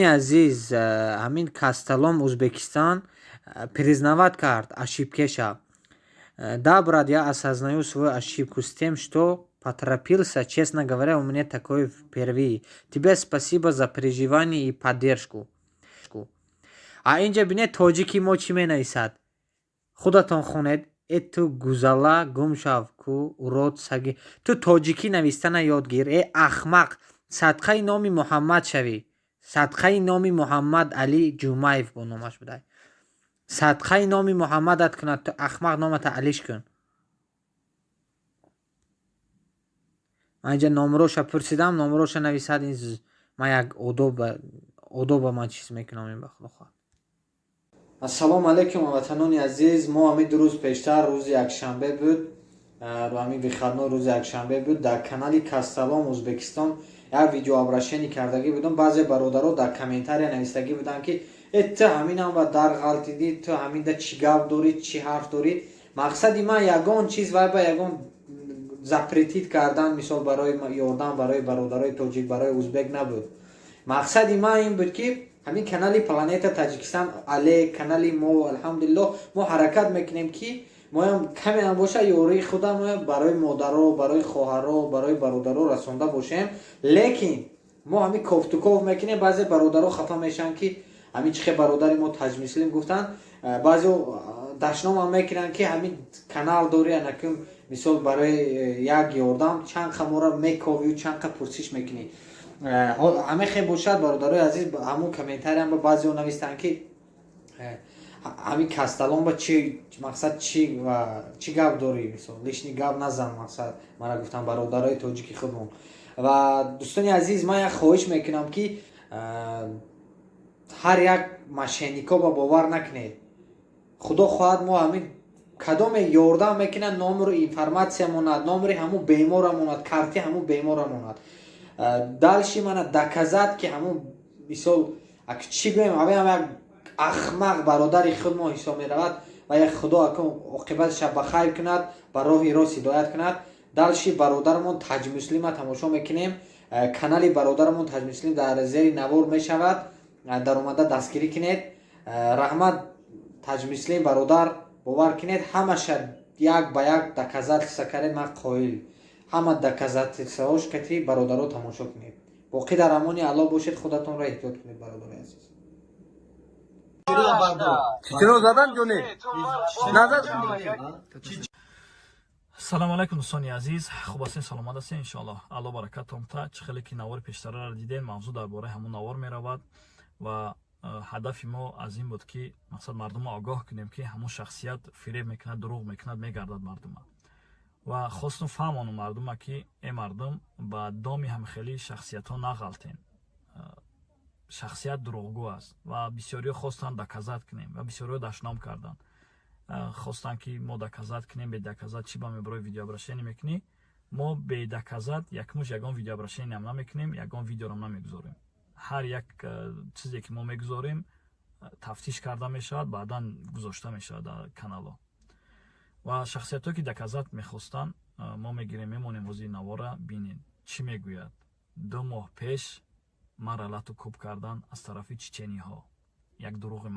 азиз, ҳамин Касталом Узбекистан признавать кард ошибкеша. Да, брат, я осознаю свою ошибку с тем, что поторопился. Честно говоря, у меня такое впервые. Тебе спасибо за переживание и поддержку. А инҷа бинед тоҷики мо чӣ менависад? Худатон хонед. Ту гузала гумшав ку урод саги. Ту тоҷикӣ навистана ёд гир. Ахмақ. Садқаи номи Муҳаммад шави. Садқаи номи Муҳаммад Али Ҷумаев бо номаш будай. Садқаи номи Муҳаммадат кунад. Ту ахмақ номата Алиш кун. ман инҷа номроша пурсидам. Номроша нависад. ман як одоба ман чиз мекунам ин ба худо хоҳад. ассалому алайкум ватанони азиз. мо ҳамин рӯз пештар рӯзи якшанбе буд. ҳамин вихадно рӯзи якшанбе буд. дар канали Касталом Узбекистон як видеообращение кардагӣ будам. баъзе бародаро дар комментария навистагӣ буданд ки ту ҳаминам ва дар ғалтидӣ, ту ҳаминда чӣ гап дорӣ, чӣ ҳарф дорӣ. мақсади ман ягон чиз вай ба ягон запретит кардан, мисол барои ёрдан барои бародарои тоҷик, барои узбек набуд. мақсади ман ин буд ки ҳамин канали Планета Таҷикистан але канали мо алҳамдулиллоҳ мо ҳаракат мекунем ки моям камеам боша ёрии худам барои модаро, барои хоҳаро, барои бародаро расонда бошем. лекин мо ҳамин кофтуков мекунем. баъзе бародаро хафа мешаванд ки ҳамин чихе бародари мо таҷмислим гуфтанд. баъзео дашномам мекунанд ки ҳамин канал дори анакун мисол барои як ёрдам чанқа мора мековию, чанқа пурсиш мекунӣ. ҳамехе бошад бародарои азиз. ҳамун комментариам ба баъзео навистанд ки ҳамин Касталом ба чи мақсад чи гап дорӣ, мисол лишни гап назан. мақсад мара гуфтам бародарои тоҷики худмон. ва дӯстони азиз, ман як хоҳиш мекунам ки ҳар як мошеннико ба бовар накунед. худо хоҳад мо ҳамин кадоме ёрдам мекунад, номру информатсия монад, номри ҳамун бемора монад, карти ҳамун бемора монад. дальши мана доказат ки ҳамун мисол чӣ гӯем ҳамин як ахмақ бародари худ мо ҳисоб меравад ва як худо оқибаташа ба хайр кунад, ба роҳи рост ҳидоят кунад. дальши бародармон Таҷмуслима тамошо мекунем. канали бародармон Таҷмуслим дар зери навор мешавад. дар омада дастгирӣ кунед. раҳмат Таҷмуслим бародар, бовар кунед ҳамаша як ба як доказательства каред. ман қоил ҳама доказательстваҳош кати бародаро тамошо кунед. боқӣ дар амони аллоҳ бошед. худатонро эҳтиёт кунед бародари азиз. салому алайкум дӯстони азиз, хуб ҳастед, саломат ҳастед иншоаллоҳ. алло баракатомта. чӣ хеле ки навори пештараро дидем, мавзӯъ дар бораи ҳамун навор меравад ва ҳадафи мо аз ин буд ки мақсад мардумро огоҳ кунем ки ҳамун шахсият фиреб мекунад, дурӯғ мекунад, мегардад мардума ва хосту фаҳмону мардума ки е мардум ба доми ҳамхели шахсиятҳо нағалтен. шахсият дурӯғгӯ аст ва бисёриҳо хостанд доказат кунем ва бисёриҳо дашном карданд. хостанд ки мо доказат кунем, бедоказат чӣ ба меброи видеообращение мекунӣ. мо бедоказат якмуш ягон видеообращениям намекунем, ягон видеорам намегузорем. ҳар як чизе ки мо мегузорем тафтиш карда мешавад, баъдан гузошта мешавад дар каналҳо. ва шахсиятҳое ки доказат мехостанд, мо мегирем, мемонем ҳозир навора бинед чӣ мегӯяд. 2 моҳ пеш мара лату кӯб кардан аз тарафи чечениҳо. як дурӯғи